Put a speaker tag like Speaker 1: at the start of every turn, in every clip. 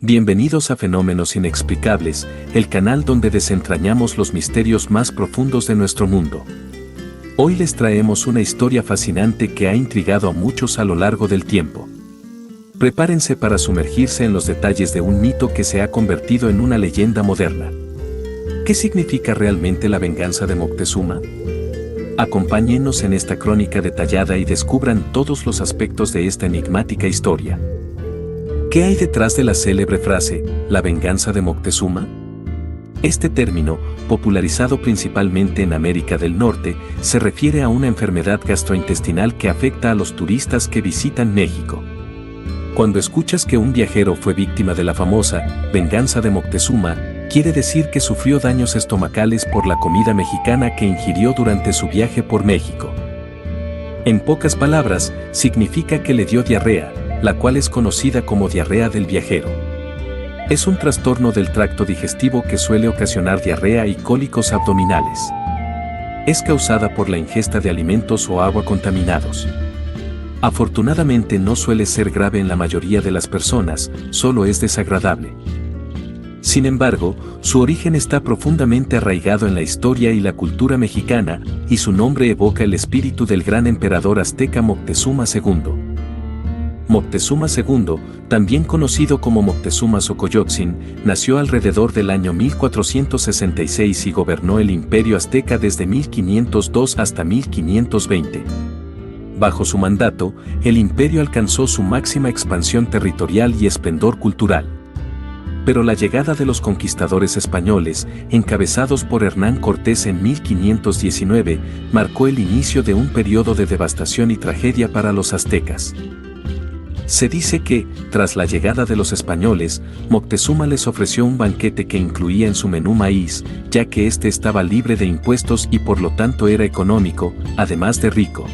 Speaker 1: Bienvenidos a Fenómenos Inexplicables, el canal donde desentrañamos los misterios más profundos de nuestro mundo. Hoy les traemos una historia fascinante que ha intrigado a muchos a lo largo del tiempo. Prepárense para sumergirse en los detalles de un mito que se ha convertido en una leyenda moderna. ¿Qué significa realmente la venganza de Moctezuma? Acompáñennos en esta crónica detallada y descubran todos los aspectos de esta enigmática historia. ¿Qué hay detrás de la célebre frase, la venganza de Moctezuma? Este término, popularizado principalmente en América del Norte, se refiere a una enfermedad gastrointestinal que afecta a los turistas que visitan México. Cuando escuchas que un viajero fue víctima de la famosa venganza de Moctezuma, quiere decir que sufrió daños estomacales por la comida mexicana que ingirió durante su viaje por México. En pocas palabras, significa que le dio diarrea, la cual es conocida como diarrea del viajero. Es un trastorno del tracto digestivo que suele ocasionar diarrea y cólicos abdominales. Es causada por la ingesta de alimentos o agua contaminados. Afortunadamente no suele ser grave en la mayoría de las personas, solo es desagradable. Sin embargo, su origen está profundamente arraigado en la historia y la cultura mexicana, y su nombre evoca el espíritu del gran emperador azteca Moctezuma II. Moctezuma II, también conocido como Moctezuma Xocoyotzin, nació alrededor del año 1466 y gobernó el imperio azteca desde 1502 hasta 1520. Bajo su mandato, el imperio alcanzó su máxima expansión territorial y esplendor cultural. Pero la llegada de los conquistadores españoles, encabezados por Hernán Cortés en 1519, marcó el inicio de un periodo de devastación y tragedia para los aztecas. Se dice que, tras la llegada de los españoles, Moctezuma les ofreció un banquete que incluía en su menú maíz, ya que este estaba libre de impuestos y por lo tanto era económico, además de rico.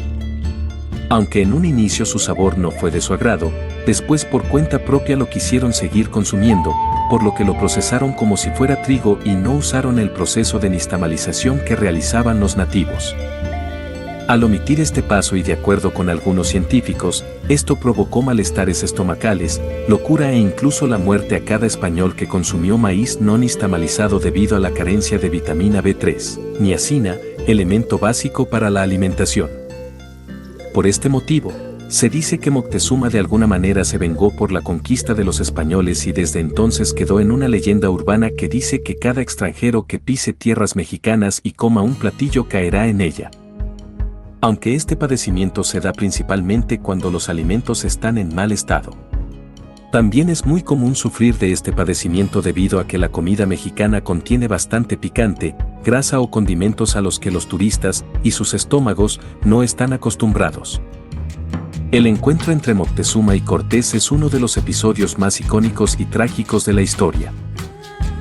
Speaker 1: Aunque en un inicio su sabor no fue de su agrado, después por cuenta propia lo quisieron seguir consumiendo, por lo que lo procesaron como si fuera trigo y no usaron el proceso de nixtamalización que realizaban los nativos. Al omitir este paso y de acuerdo con algunos científicos, esto provocó malestares estomacales, locura e incluso la muerte a cada español que consumió maíz no nixtamalizado debido a la carencia de vitamina B3, niacina, elemento básico para la alimentación. Por este motivo, se dice que Moctezuma de alguna manera se vengó por la conquista de los españoles y desde entonces quedó en una leyenda urbana que dice que cada extranjero que pise tierras mexicanas y coma un platillo caerá en ella. Aunque este padecimiento se da principalmente cuando los alimentos están en mal estado. También es muy común sufrir de este padecimiento debido a que la comida mexicana contiene bastante picante, grasa o condimentos a los que los turistas y sus estómagos no están acostumbrados. El encuentro entre Moctezuma y Cortés es uno de los episodios más icónicos y trágicos de la historia.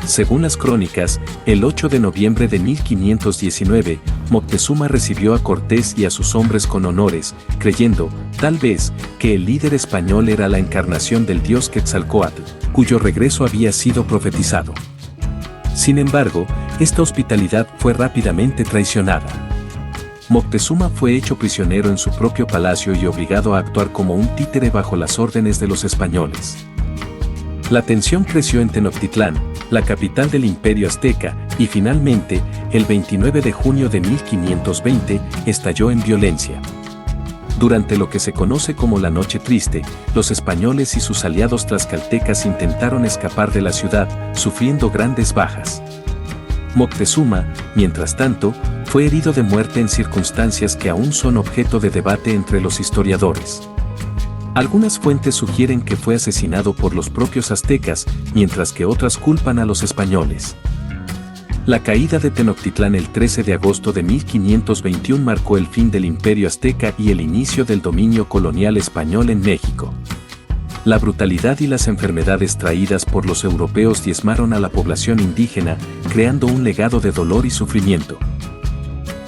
Speaker 1: Según las crónicas, el 8 de noviembre de 1519, Moctezuma recibió a Cortés y a sus hombres con honores, creyendo, tal vez, que el líder español era la encarnación del dios Quetzalcóatl, cuyo regreso había sido profetizado. Sin embargo, esta hospitalidad fue rápidamente traicionada. Moctezuma fue hecho prisionero en su propio palacio y obligado a actuar como un títere bajo las órdenes de los españoles. La tensión creció en Tenochtitlán, la capital del imperio azteca, y finalmente, el 29 de junio de 1520, estalló en violencia. Durante lo que se conoce como la Noche Triste, los españoles y sus aliados tlaxcaltecas intentaron escapar de la ciudad, sufriendo grandes bajas. Moctezuma, mientras tanto, fue herido de muerte en circunstancias que aún son objeto de debate entre los historiadores. Algunas fuentes sugieren que fue asesinado por los propios aztecas, mientras que otras culpan a los españoles. La caída de Tenochtitlán el 13 de agosto de 1521 marcó el fin del imperio azteca y el inicio del dominio colonial español en México. La brutalidad y las enfermedades traídas por los europeos diezmaron a la población indígena, creando un legado de dolor y sufrimiento.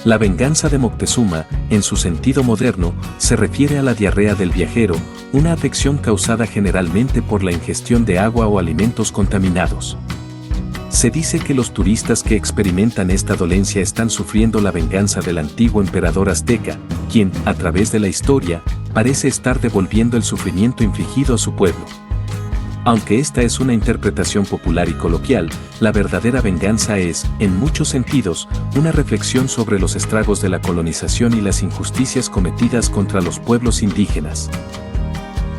Speaker 1: La venganza de Moctezuma, en su sentido moderno, se refiere a la diarrea del viajero, una afección causada generalmente por la ingestión de agua o alimentos contaminados. Se dice que los turistas que experimentan esta dolencia están sufriendo la venganza del antiguo emperador azteca, quien, a través de la historia, parece estar devolviendo el sufrimiento infligido a su pueblo. Aunque esta es una interpretación popular y coloquial, la verdadera venganza es, en muchos sentidos, una reflexión sobre los estragos de la colonización y las injusticias cometidas contra los pueblos indígenas.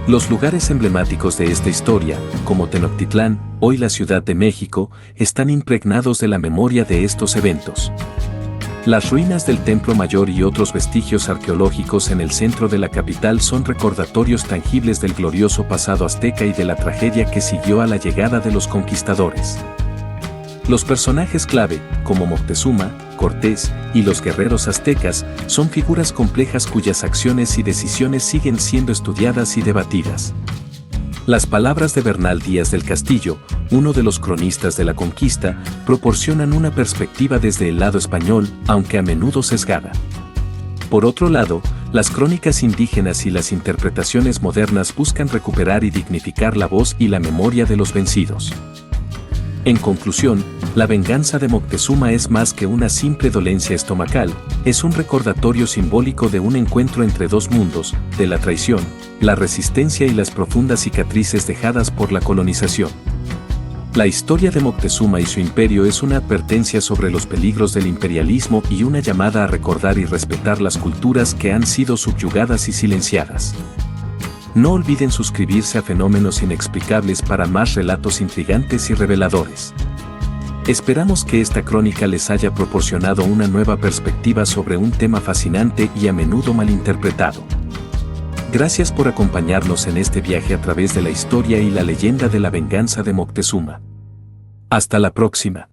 Speaker 1: Los lugares emblemáticos de esta historia, como Tenochtitlán, hoy la Ciudad de México, están impregnados de la memoria de estos eventos. Las ruinas del Templo Mayor y otros vestigios arqueológicos en el centro de la capital son recordatorios tangibles del glorioso pasado azteca y de la tragedia que siguió a la llegada de los conquistadores. Los personajes clave, como Moctezuma, Cortés y los guerreros aztecas, son figuras complejas cuyas acciones y decisiones siguen siendo estudiadas y debatidas. Las palabras de Bernal Díaz del Castillo, uno de los cronistas de la conquista, proporcionan una perspectiva desde el lado español, aunque a menudo sesgada. Por otro lado, las crónicas indígenas y las interpretaciones modernas buscan recuperar y dignificar la voz y la memoria de los vencidos. En conclusión, la venganza de Moctezuma es más que una simple dolencia estomacal, es un recordatorio simbólico de un encuentro entre dos mundos, de la traición, la resistencia y las profundas cicatrices dejadas por la colonización. La historia de Moctezuma y su imperio es una advertencia sobre los peligros del imperialismo y una llamada a recordar y respetar las culturas que han sido subyugadas y silenciadas. No olviden suscribirse a Fenómenos Inexplicables para más relatos intrigantes y reveladores. Esperamos que esta crónica les haya proporcionado una nueva perspectiva sobre un tema fascinante y a menudo malinterpretado. Gracias por acompañarnos en este viaje a través de la historia y la leyenda de la venganza de Moctezuma. Hasta la próxima.